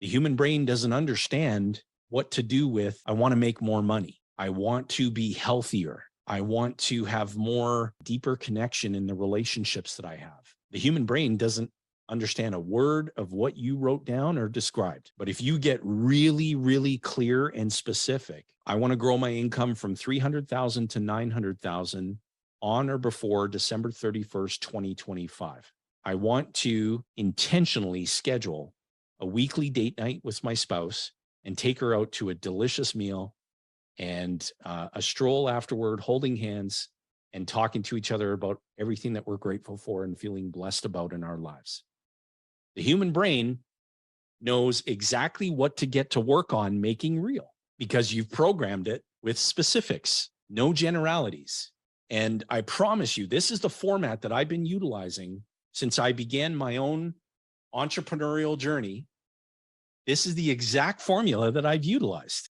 The human brain doesn't understand what to do with, I want to make more money. I want to be healthier. I want to have more deeper connection in the relationships that I have. The human brain doesn't understand a word of what you wrote down or described. But if you get really, really clear and specific, I want to grow my income from 300,000 to 900,000 on or before December 31st, 2025. I want to intentionally schedule a weekly date night with my spouse and take her out to a delicious meal and a stroll afterward, holding hands and talking to each other about everything that we're grateful for and feeling blessed about in our lives. The human brain knows exactly what to get to work on making real because you've programmed it with specifics, no generalities. And I promise you, this is the format that I've been utilizing since I began my own entrepreneurial journey. This is the exact formula that I've utilized.